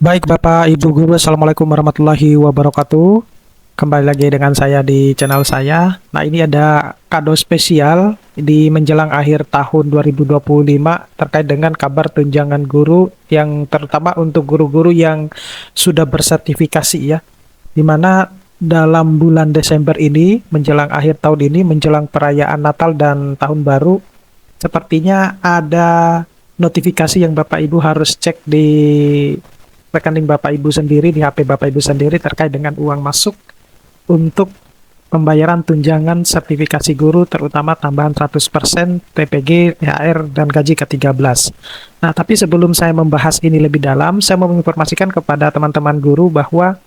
Baik Bapak Ibu Guru, Assalamualaikum warahmatullahi wabarakatuh. Kembali lagi dengan saya di channel saya. Nah, ini ada kado spesial di menjelang akhir tahun 2025 terkait dengan kabar tunjangan guru yang terutama untuk guru-guru yang sudah bersertifikasi ya. Di mana dalam bulan Desember ini, menjelang akhir tahun ini, menjelang perayaan Natal dan Tahun Baru, sepertinya ada notifikasi yang Bapak Ibu harus cek di rekening Bapak Ibu sendiri, di HP Bapak Ibu sendiri terkait dengan uang masuk untuk pembayaran tunjangan sertifikasi guru terutama tambahan 100% TPG, THR, dan gaji ke-13. Nah, tapi sebelum saya membahas ini lebih dalam, saya mau menginformasikan kepada teman-teman guru bahwa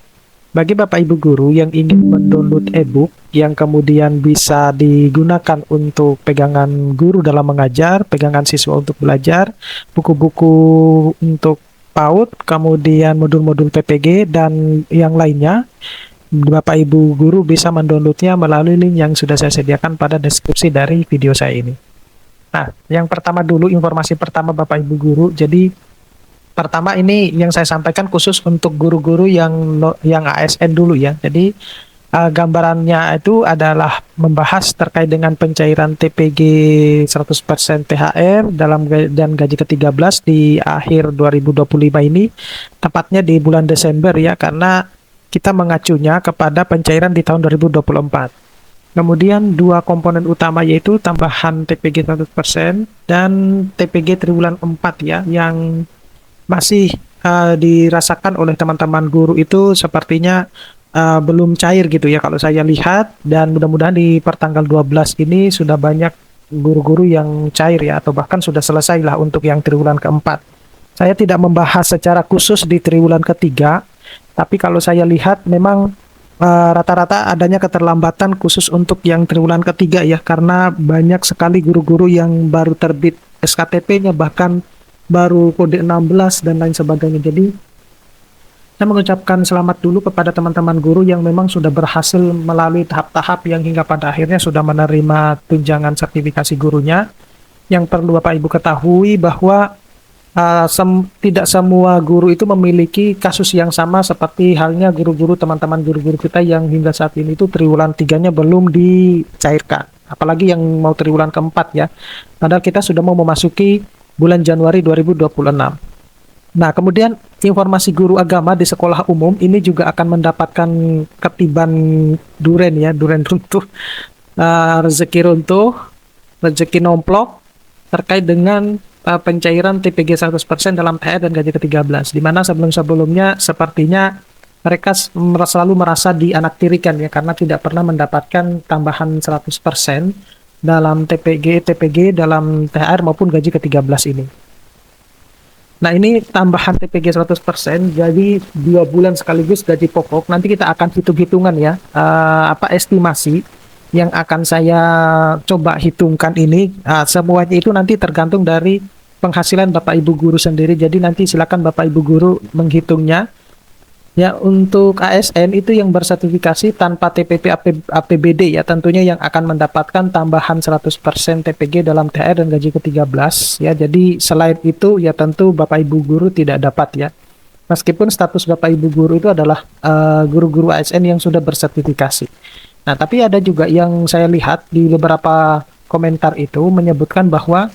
bagi Bapak Ibu guru yang ingin mendownload e-book yang kemudian bisa digunakan untuk pegangan guru dalam mengajar, pegangan siswa untuk belajar, buku-buku untuk PAUD, kemudian modul-modul PPG, dan yang lainnya, Bapak Ibu guru bisa mendownloadnya melalui link yang sudah saya sediakan pada deskripsi dari video saya ini. Nah, yang pertama dulu, informasi pertama Bapak Ibu guru. Jadi, pertama ini yang saya sampaikan khusus untuk guru-guru yang ASN dulu ya. Jadi, gambarannya itu adalah membahas terkait dengan pencairan TPG 100% THR dan gaji ke-13 di akhir 2025 ini, tepatnya di bulan Desember ya, karena kita mengacunya kepada pencairan di tahun 2024. Kemudian dua komponen utama yaitu tambahan TPG 100% dan TPG triwulan 4 ya, yang masih dirasakan oleh teman-teman guru itu sepertinya belum cair gitu ya kalau saya lihat, dan mudah-mudahan di pertanggal 12 ini sudah banyak guru-guru yang cair ya, atau bahkan sudah selesai lah untuk yang triwulan keempat. Saya tidak membahas secara khusus di triwulan ketiga, tapi kalau saya lihat memang rata-rata adanya keterlambatan khusus untuk yang triwulan ketiga ya, karena banyak sekali guru-guru yang baru terbit SKTP-nya, bahkan baru kode 16 dan lain sebagainya. Jadi saya mengucapkan selamat dulu kepada teman-teman guru yang memang sudah berhasil melalui tahap-tahap yang hingga pada akhirnya sudah menerima tunjangan sertifikasi gurunya. Yang perlu Bapak Ibu ketahui bahwa tidak semua guru itu memiliki kasus yang sama seperti halnya guru-guru teman-teman guru-guru kita yang hingga saat ini itu triwulan 3-nya belum dicairkan. Apalagi yang mau triwulan keempat ya. Padahal kita sudah mau memasuki bulan Januari 2026. Nah, kemudian informasi guru agama di sekolah umum ini juga akan mendapatkan ketiban duren ya, duren runtuh, rezeki runtuh, rezeki nomplok terkait dengan pencairan TPG 100% dalam THR dan gaji ke-13, di mana sebelum-sebelumnya sepertinya mereka selalu merasa dianaktirikan ya, karena tidak pernah mendapatkan tambahan 100% dalam TPG dalam THR maupun gaji ke-13 ini. Nah, ini tambahan TPG 100%, jadi 2 bulan sekaligus gaji pokok. Nanti kita akan hitung-hitungan ya, estimasi yang akan saya coba hitungkan ini. Semuanya itu nanti tergantung dari penghasilan Bapak Ibu guru sendiri. Jadi nanti silakan Bapak Ibu guru menghitungnya. Ya, untuk ASN itu yang bersertifikasi tanpa TPP APBD ya, tentunya yang akan mendapatkan tambahan 100% TPG dalam THR dan gaji ke-13 ya. Jadi selain itu ya tentu Bapak Ibu guru tidak dapat ya. Meskipun status Bapak Ibu guru itu adalah guru-guru ASN yang sudah bersertifikasi. Nah, tapi ada juga yang saya lihat di beberapa komentar itu menyebutkan bahwa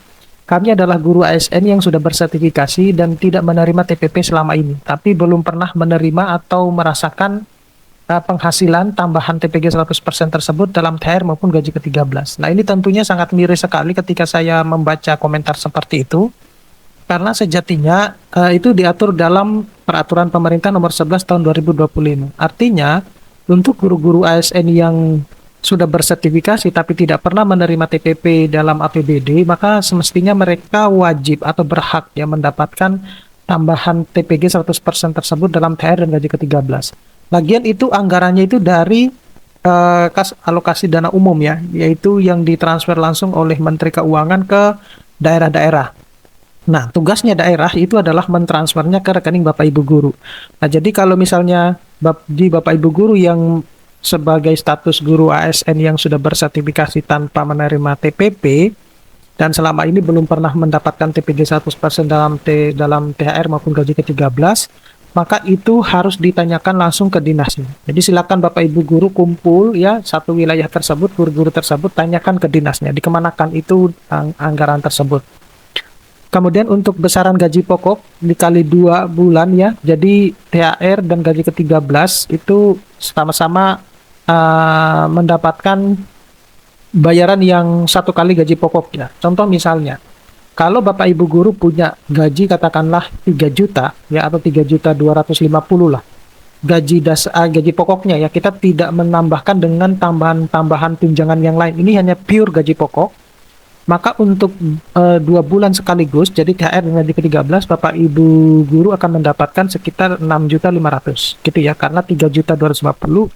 kami adalah guru ASN yang sudah bersertifikasi dan tidak menerima TPP selama ini, tapi belum pernah menerima atau merasakan penghasilan tambahan TPG 100% tersebut dalam THR maupun gaji ke-13. Nah, ini tentunya sangat miris sekali ketika saya membaca komentar seperti itu, karena sejatinya itu diatur dalam Peraturan Pemerintah Nomor 11 Tahun 2025. Artinya, untuk guru-guru ASN yang sudah bersertifikasi tapi tidak pernah menerima TPP dalam APBD, maka semestinya mereka wajib atau berhak ya mendapatkan tambahan TPG 100% tersebut dalam THR dan gaji ke-13. Lagian itu anggarannya itu dari kas alokasi dana umum ya, yaitu yang ditransfer langsung oleh Menteri Keuangan ke daerah-daerah. Nah, tugasnya daerah itu adalah mentransfernya ke rekening Bapak Ibu guru. Nah, jadi kalau misalnya di Bapak Ibu guru yang sebagai status guru ASN yang sudah bersertifikasi tanpa menerima TPP dan selama ini belum pernah mendapatkan TPG 100% dalam THR maupun gaji ke-13, maka itu harus ditanyakan langsung ke dinasnya. Jadi silakan Bapak Ibu guru kumpul ya satu wilayah tersebut, guru-guru tersebut, tanyakan ke dinasnya dikemanakan itu anggaran tersebut. Kemudian untuk besaran gaji pokok dikali 2 bulan ya, jadi THR dan gaji ke-13 itu sama-sama mendapatkan bayaran yang satu kali gaji pokoknya. Contoh misalnya, kalau Bapak Ibu guru punya gaji katakanlah 3 juta ya atau 3.250.000 lah. Gaji pokoknya ya, kita tidak menambahkan dengan tambahan-tambahan tunjangan yang lain. Ini hanya pure gaji pokok. Maka untuk 2 bulan sekaligus, jadi THR dan gaji ke-13, Bapak Ibu guru akan mendapatkan sekitar 6.500.000 gitu ya, karena 3.250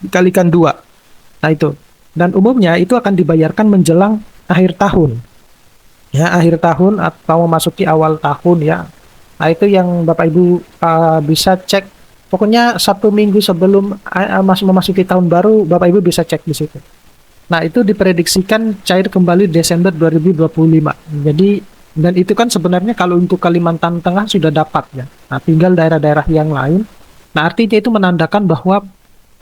dikalikan 2. Nah itu. Dan umumnya itu akan dibayarkan menjelang akhir tahun. Ya, akhir tahun atau memasuki awal tahun ya. Nah, itu yang Bapak Ibu bisa cek. Pokoknya 1 minggu sebelum memasuki tahun baru, Bapak Ibu bisa cek di situ. Nah, itu diprediksikan cair kembali Desember 2025. Jadi, dan itu kan sebenarnya kalau untuk Kalimantan Tengah sudah dapat ya. Nah, tinggal daerah-daerah yang lain. Nah, artinya itu menandakan bahwa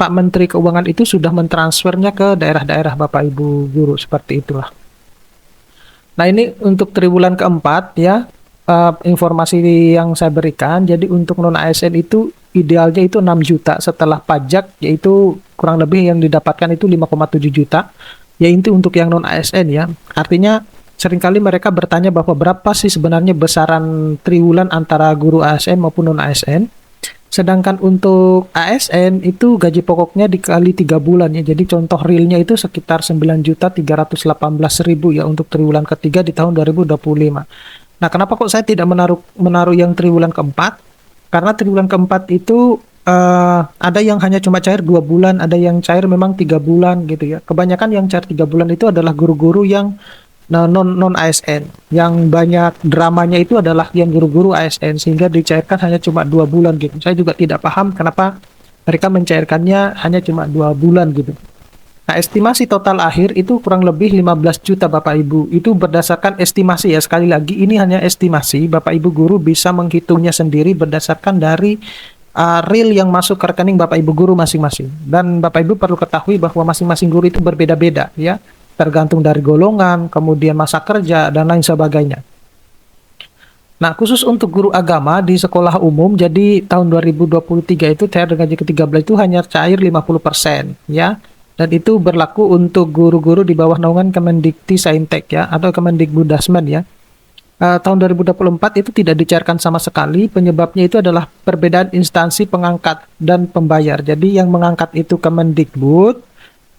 Pak Menteri Keuangan itu sudah mentransfernya ke daerah-daerah Bapak Ibu guru, seperti itulah. Nah, ini untuk triwulan keempat ya, informasi yang saya berikan. Jadi untuk non-ASN itu idealnya itu 6 juta setelah pajak, yaitu kurang lebih yang didapatkan itu 5,7 juta, yaitu untuk yang non-ASN ya. Artinya seringkali mereka bertanya bahwa berapa sih sebenarnya besaran triwulan antara guru ASN maupun non-ASN. Sedangkan untuk ASN itu gaji pokoknya dikali 3 bulan ya. Jadi contoh realnya itu sekitar 9.318.000 ya untuk triwulan ketiga di tahun 2025. Nah, kenapa kok saya tidak menaruh yang triwulan keempat? Karena triwulan keempat itu ada yang hanya cuma cair 2 bulan, ada yang cair memang 3 bulan gitu ya. Kebanyakan yang cair 3 bulan itu adalah guru-guru yang non ASN. Yang banyak dramanya itu adalah yang guru-guru ASN, sehingga dicairkan hanya cuma 2 bulan gitu. Saya juga tidak paham kenapa mereka mencairkannya hanya cuma 2 bulan gitu. Nah, estimasi total akhir itu kurang lebih 15 juta Bapak Ibu. Itu berdasarkan estimasi ya, sekali lagi ini hanya estimasi. Bapak Ibu guru bisa menghitungnya sendiri berdasarkan dari real yang masuk ke rekening Bapak Ibu guru masing-masing. Dan Bapak Ibu perlu ketahui bahwa masing-masing guru itu berbeda-beda ya, tergantung dari golongan, kemudian masa kerja, dan lain sebagainya. Nah, khusus untuk guru agama di sekolah umum, jadi tahun 2023 itu THR gaji ke-13 itu hanya cair 50% ya. Dan itu berlaku untuk guru-guru di bawah naungan Kemendikti-Saintek ya, atau Kemendikbudasmen ya. Tahun 2024 itu tidak dicairkan sama sekali. Penyebabnya itu adalah perbedaan instansi pengangkat dan pembayar. Jadi yang mengangkat itu Kemendikbud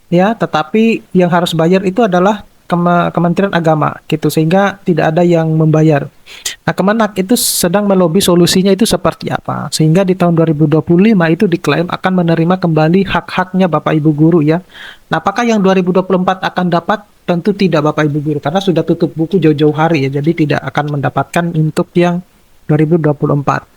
ya, tetapi yang harus bayar itu adalah Kementerian Agama gitu, sehingga tidak ada yang membayar. Nah, Kemenak itu sedang melobi solusinya itu seperti apa, sehingga di tahun 2025 itu diklaim akan menerima kembali hak-haknya Bapak Ibu guru ya. Nah, apakah yang 2024 akan dapat? Tentu tidak Bapak Ibu guru, karena sudah tutup buku jauh-jauh hari ya, jadi tidak akan mendapatkan untuk yang 2024.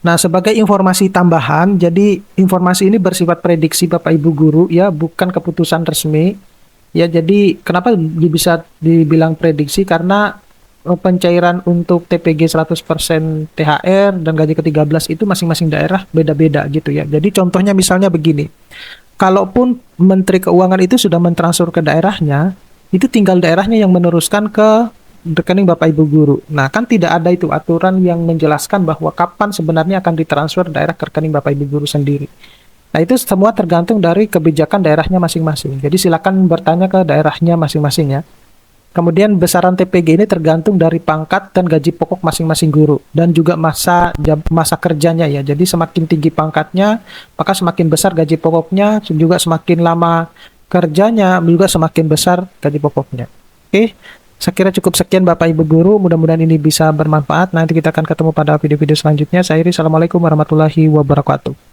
Nah, sebagai informasi tambahan, jadi informasi ini bersifat prediksi Bapak Ibu guru ya, bukan keputusan resmi. Ya, jadi kenapa bisa dibilang prediksi? Karena pencairan untuk TPG 100% THR dan gaji ke-13 itu masing-masing daerah beda-beda gitu ya. Jadi contohnya misalnya begini, kalaupun Menteri Keuangan itu sudah mentransfer ke daerahnya, itu tinggal daerahnya yang meneruskan ke rekening Bapak Ibu guru. Nah, kan tidak ada itu aturan yang menjelaskan bahwa kapan sebenarnya akan ditransfer daerah ke rekening Bapak Ibu guru sendiri. Nah, itu semua tergantung dari kebijakan daerahnya masing-masing. Jadi silakan bertanya ke daerahnya masing-masing ya. Kemudian besaran TPG ini tergantung dari pangkat dan gaji pokok masing-masing guru dan juga masa kerjanya ya. Jadi semakin tinggi pangkatnya, maka semakin besar gaji pokoknya, juga semakin lama kerjanya juga semakin besar gaji pokoknya. Oke. Saya kira cukup sekian Bapak Ibu guru, mudah-mudahan ini bisa bermanfaat. Nanti kita akan ketemu pada video-video selanjutnya. Saya Iri, Assalamualaikum warahmatullahi wabarakatuh.